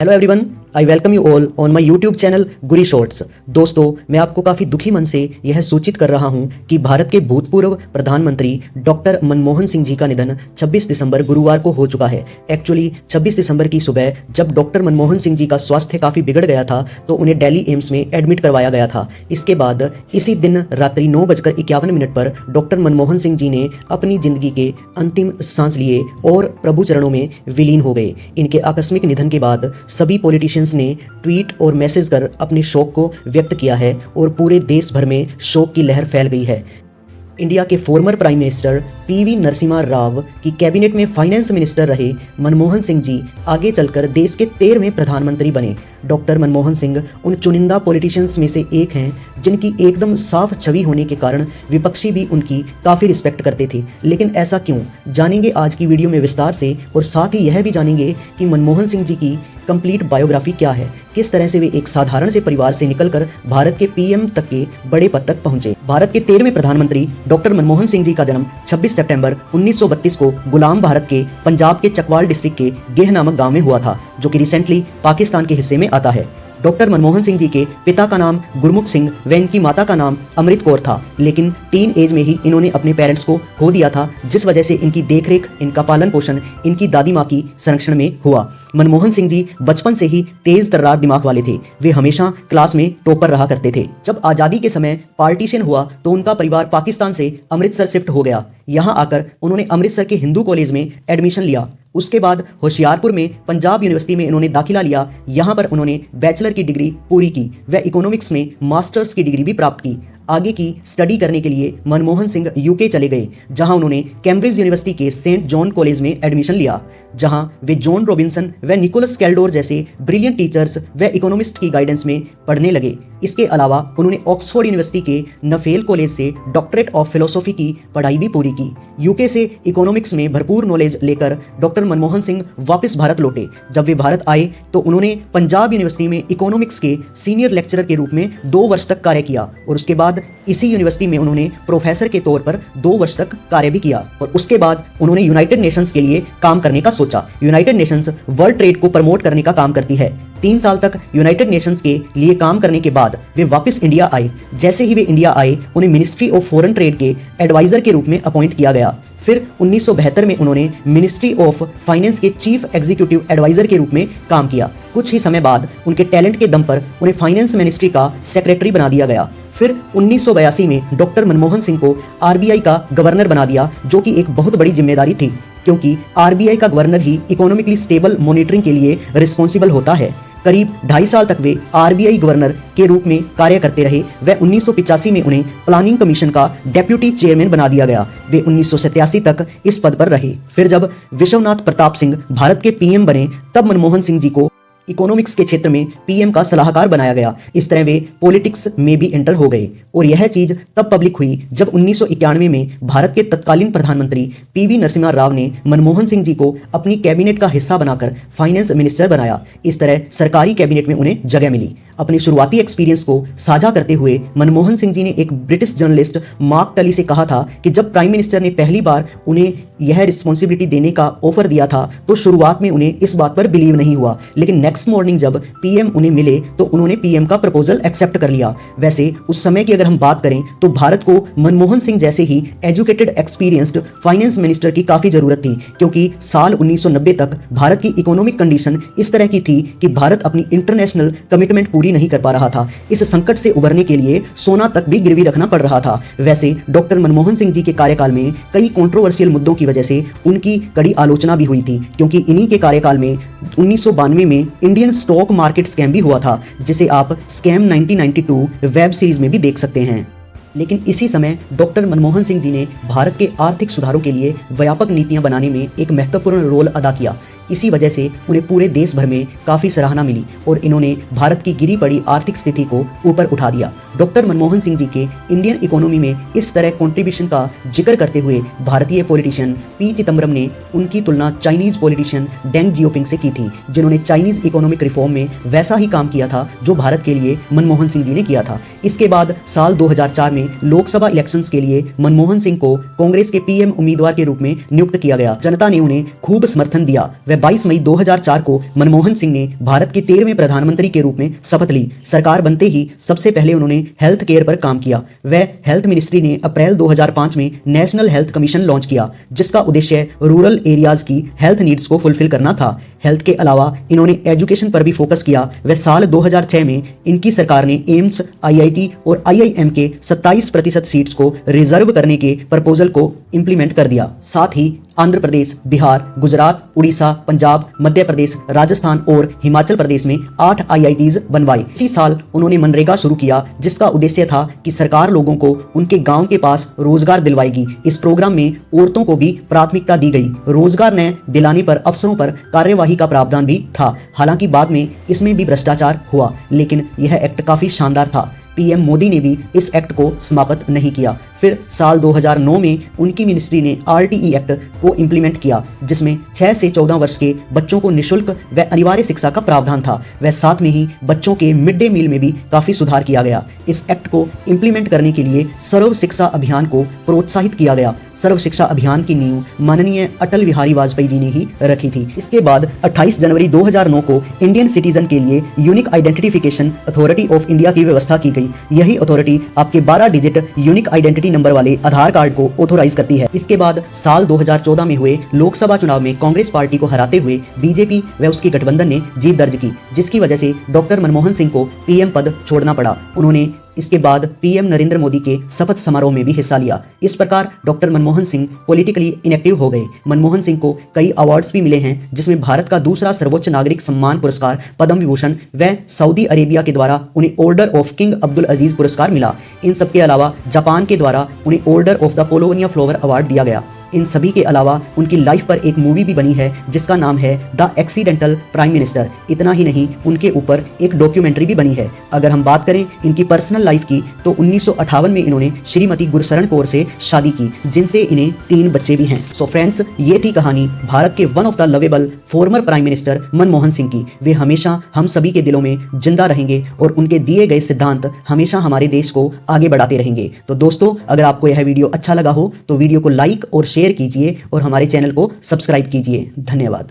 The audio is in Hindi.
Hello everyone, I welcome you all on my YouTube channel Guri shorts. दोस्तों, मैं आपको काफ़ी दुखी मन से यह सूचित कर रहा हूं कि भारत के भूतपूर्व प्रधानमंत्री डॉक्टर मनमोहन सिंह जी का निधन 26 दिसंबर गुरुवार को हो चुका है। एक्चुअली 26 दिसंबर की सुबह जब डॉक्टर मनमोहन सिंह जी का स्वास्थ्य काफ़ी बिगड़ गया था तो उन्हें दिल्ली एम्स में एडमिट करवाया गया था। इसके बाद इसी दिन रात्रि 9:51 पर डॉक्टर मनमोहन सिंह जी ने अपनी जिंदगी के अंतिम सांस लिए और प्रभु चरणों में विलीन हो गए। इनके आकस्मिक निधन के बाद सभी पॉलिटिशियंस ने ट्वीट और मैसेज कर अपने शोक को व्यक्त किया है और पूरे देश भर में शोक की लहर फैल गई है। इंडिया के former prime minister PV Narasimha Rao की कैबिनेट में फाइनेंस मिनिस्टर रहे मनमोहन सिंह जी आगे चलकर देश के 13वें प्रधानमंत्री बने। डॉक्टर मनमोहन सिंह उन चुनिंदा पॉलिटिशियंस में से एक हैं जिनकी एकदम साफ छवि होने के कारण विपक्षी भी उनकी काफ़ी रिस्पेक्ट करते थे। लेकिन ऐसा क्यों, जानेंगे आज की वीडियो में विस्तार से, और साथ ही यह भी जानेंगे कि मनमोहन सिंह जी की कंप्लीट बायोग्राफी क्या है, किस तरह से वे एक साधारण से परिवार से निकलकर भारत के पीएम तक के बड़े पद तक पहुंचे। भारत के 13वें प्रधानमंत्री डॉक्टर मनमोहन सिंह जी का जन्म 26 सितंबर 1932 को गुलाम भारत के पंजाब के चकवाल डिस्ट्रिक्ट के गेह नामक गांव में हुआ था, जो कि रिसेंटली पाकिस्तान के हिस्से में आता है। डॉक्टर मनमोहन सिंह जी के पिता का नाम गुरमुख सिंह व इनकी माता का नाम अमृत कौर था, लेकिन टीन एज में ही इन्होंने अपने पेरेंट्स को खो दिया था, जिस वजह से इनकी देखरेख, इनका पालन पोषण इनकी दादी माँ की संरक्षण में हुआ। मनमोहन सिंह जी बचपन से ही तेज तर्रार दिमाग वाले थे। वे हमेशा क्लास में टॉपर रहा करते थे। जब आज़ादी के समय पार्टीशन हुआ तो उनका परिवार पाकिस्तान से अमृतसर शिफ्ट हो गया। यहाँ आकर उन्होंने अमृतसर के हिंदू कॉलेज में एडमिशन लिया। उसके बाद होशियारपुर में पंजाब यूनिवर्सिटी में इन्होंने दाखिला लिया। यहाँ पर उन्होंने बैचलर की डिग्री पूरी की व इकोनॉमिक्स में मास्टर्स की डिग्री भी प्राप्त की। आगे की स्टडी करने के लिए मनमोहन सिंह यूके चले गए, जहां उन्होंने कैम्ब्रिज यूनिवर्सिटी के सेंट जॉन कॉलेज में एडमिशन लिया, जहां वे जॉन रॉबिन्सन व निकोलस कैल्डोर जैसे ब्रिलियंट टीचर्स व इकोनॉमिस्ट की गाइडेंस में पढ़ने लगे। इसके अलावा उन्होंने ऑक्सफोर्ड यूनिवर्सिटी के नफेल कॉलेज से डॉक्टरेट ऑफ फिलोसॉफी की पढ़ाई भी पूरी की। यूके से इकोनॉमिक्स में भरपूर नॉलेज लेकर डॉक्टर मनमोहन सिंह वापस भारत लौटे। जब वे भारत आए तो उन्होंने पंजाब यूनिवर्सिटी में इकोनॉमिक्स के सीनियर लेक्चरर के रूप में 2 वर्ष तक कार्य किया, और उसके बाद इसी यूनिवर्सिटी में उन्होंने प्रोफेसर के तौर पर 2 वर्ष तक कार्य भी किया। और उसके बाद उन्होंने यूनाइटेड नेशंस के लिए काम करने का सोचा। यूनाइटेड नेशंस वर्ल्ड ट्रेड को प्रमोट करने का काम करती है। 3 साल तक यूनाइटेड नेशंस के लिए काम करने के बाद वे वापस इंडिया आए। जैसे ही वे इंडिया आए, उन्हें मिनिस्ट्री ऑफ फॉरेन ट्रेड के एडवाइजर के रूप में अपॉइंट किया गया। फिर 1972 में उन्होंने मिनिस्ट्री ऑफ फाइनेंस के चीफ एग्जीक्यूटिव एडवाइजर के रूप में काम किया। कुछ ही समय बाद उनके टैलेंट के दम पर उन्हें फाइनेंस मिनिस्ट्री का सेक्रेटरी बना दिया गया। फिर 1982 में डॉक्टर मनमोहन सिंह को आरबीआई का गवर्नर बना दिया, जो कि एक बहुत बड़ी जिम्मेदारी थी, क्योंकि आरबीआई का गवर्नर ही इकोनॉमिकली स्टेबल मॉनिटरिंग के लिए रिस्पॉन्सिबल होता है। करीब 2.5 साल तक वे आरबीआई गवर्नर के रूप में कार्य करते रहे व 1985 में उन्हें प्लानिंग कमीशन का डेप्यूटी चेयरमैन बना दिया गया। वे 1987 तक इस पद पर रहे। फिर जब विश्वनाथ प्रताप सिंह भारत के पीएम बने, तब मनमोहन सिंह जी को इकोनॉमिक्स के क्षेत्र में पीएम का सलाहकार बनाया गया। इस तरह वे पॉलिटिक्स में भी एंटर हो गए, और यह चीज तब पब्लिक हुई जब 1991 में भारत के तत्कालीन प्रधानमंत्री पीवी नरसिम्हा राव ने मनमोहन सिंह जी को अपनी कैबिनेट का हिस्सा बनाकर फाइनेंस मिनिस्टर बनाया। इस तरह सरकारी कैबिनेट में उन्हें जगह मिली। अपने शुरुआती एक्सपीरियंस को साझा करते हुए मनमोहन सिंह जी ने एक ब्रिटिश जर्नलिस्ट मार्क टली से कहा था कि जब प्राइम मिनिस्टर ने पहली बार उन्हें यह रिस्पॉन्सिबिलिटी देने का ऑफर दिया था तो शुरुआत में उन्हें इस बात पर बिलीव नहीं हुआ, लेकिन नेक्स्ट मॉर्निंग जब पीएम उन्हें मिले तो उन्होंने पीएम का प्रपोजल एक्सेप्ट कर लिया। वैसे उस समय की अगर हम बात करें तो भारत को मनमोहन सिंह जैसे ही एजुकेटेड एक्सपीरियंस्ड फाइनेंस मिनिस्टर की काफी जरूरत थी, क्योंकि साल 1990 तक भारत की इकोनॉमिक कंडीशन इस तरह की थी कि भारत अपनी इंटरनेशनल कमिटमेंट पूरी नहीं कर पा रहा था। इस संकट से उबरने के लिए सोना तक भी गिरवी रखना पड़ रहा था। वैसे डॉक्टर मनमोहन सिंह जी के कार्यकाल में कई कंट्रोवर्शियल मुद्दों की वजह से उनकी कड़ी आलोचना भी हुई थी, क्योंकि इन्हीं के कार्यकाल में 1992 में इंडियन स्टॉक मार्केट स्कैम भी हुआ था, जिसे आप स्कैम 1992 वेब सीरीज में भी देख सकते हैं। लेकिन इसी समय डॉक्टर मनमोहन सिंह जी ने भारत के आर्थिक सुधारों के लिए व्यापक नीतियां बनाने में एक महत्वपूर्ण रोल अदा किया। इसी वजह से उन्हें पूरे देश भर में काफ़ी सराहना मिली और इन्होंने भारत की गिरी पड़ी आर्थिक स्थिति को ऊपर उठा दिया। डॉक्टर मनमोहन सिंह जी के इंडियन इकोनॉमी में इस तरह कंट्रीब्यूशन का जिक्र करते हुए भारतीय पॉलिटिशियन पी चिदम्बरम ने उनकी तुलना चाइनीज पॉलिटिशियन डेंग जियोपिंग से की थी, जिन्होंने चाइनीज इकोनॉमिक रिफॉर्म में वैसा ही काम किया था जो भारत के लिए मनमोहन सिंह जी ने किया था। इसके बाद साल 2004 में लोकसभा इलेक्शंस के लिए मनमोहन सिंह को कांग्रेस के पीएम उम्मीदवार के रूप में नियुक्त किया गया। जनता ने उन्हें खूब समर्थन दिया। वह 22 मई 2004 को मनमोहन सिंह ने भारत के 13वें प्रधानमंत्री के रूप में शपथ ली। सरकार बनते ही सबसे पहले उन्होंने हेल्थ केयर पर काम किया। वह हेल्थ मिनिस्ट्री ने अप्रैल 2005 में नेशनल हेल्थ कमीशन लॉन्च किया, जिसका उद्देश्य रूरल एरियाज की हेल्थ नीड्स को फुलफिल करना था। हेल्थ के अलावा इन्होंने एजुकेशन पर भी फोकस किया। वह साल 2006 में इनकी सरकार ने एम्स, आईआईटी और आईआईएम के 27% सीट्स को रिजर्व करने के प्रपोजल को इंप्लीमेंट कर दिया। साथ ही आंध्र प्रदेश, बिहार, गुजरात, उड़ीसा, पंजाब, मध्य प्रदेश, राजस्थान और हिमाचल प्रदेश में 8 आईआईटीज बनवाए। इसी साल उन्होंने मनरेगा शुरू किया, जिसका उद्देश्य था कि सरकार लोगों को उनके गांव के पास रोजगार दिलवाएगी। इस प्रोग्राम में औरतों को भी प्राथमिकता दी गई। रोजगार न दिलाने पर अफसरों पर कार्यवाही का प्रावधान भी था। हालांकि बाद में इसमें भी भ्रष्टाचार हुआ, लेकिन यह एक्ट काफी शानदार था। पीएम मोदी ने भी इस एक्ट को समाप्त नहीं किया। फिर साल 2009 में उनकी मिनिस्ट्री ने आरटीई एक्ट को इंप्लीमेंट किया, जिसमें 6 से 14 वर्ष के बच्चों को निःशुल्क व अनिवार्य शिक्षा का प्रावधान था। वह साथ में ही बच्चों के मिड डे मील में भी काफी सुधार किया गया। इस एक्ट को इंप्लीमेंट करने के लिए सर्व शिक्षा अभियान को प्रोत्साहित किया गया। सर्व शिक्षा अभियान की नींव माननीय अटल बिहारी वाजपेयी जी ने ही रखी थी। इसके बाद 28 जनवरी 2009 को इंडियन सिटीजन के लिए unique identification authority of India की व्यवस्था की गई। यही अथॉरिटी आपके 12 डिजिट यूनिक आइडेंटिटी नंबर वाले आधार कार्ड को ऑथोराइज करती है। इसके बाद साल 2014 में हुए लोकसभा चुनाव में कांग्रेस पार्टी को हराते हुए बीजेपी व उसके गठबंधन ने जीत दर्ज की, जिसकी वजह से डॉक्टर मनमोहन सिंह को पीएम पद छोड़ना पड़ा। उन्होंने इसके बाद पीएम नरेंद्र मोदी के शपथ समारोह में भी हिस्सा लिया। इस प्रकार doctor Manmohan Singh politically inactive हो गए। मनमोहन सिंह को कई अवार्ड्स भी मिले हैं, जिसमें भारत का दूसरा सर्वोच्च नागरिक सम्मान पुरस्कार पद्म विभूषण व सऊदी अरेबिया के द्वारा उन्हें ऑर्डर ऑफ किंग अब्दुल अजीज पुरस्कार मिला। इन सब के अलावा जापान के द्वारा उन्हें order of the Polonia flower award दिया गया। इन सभी के अलावा उनकी लाइफ पर एक मूवी भी बनी है, जिसका नाम है द एक्सीडेंटल प्राइम मिनिस्टर। इतना ही नहीं, उनके ऊपर एक डॉक्यूमेंट्री भी बनी है। अगर हम बात करें इनकी पर्सनल लाइफ की, तो 1958 में इन्होंने श्रीमती गुरशरण कौर से शादी की, जिनसे इन्हें 3 बच्चे भी हैं। सो फ्रेंड्स, ये थी कहानी भारत के one of the lovable former prime minister Manmohan Singh की। वे हमेशा हम सभी के दिलों में जिंदा रहेंगे और उनके दिए गए सिद्धांत हमेशा हमारे देश को आगे बढ़ाते रहेंगे। तो दोस्तों, अगर आपको यह वीडियो अच्छा लगा हो तो वीडियो को लाइक और शेयर कीजिए और हमारे चैनल को सब्सक्राइब कीजिए। धन्यवाद।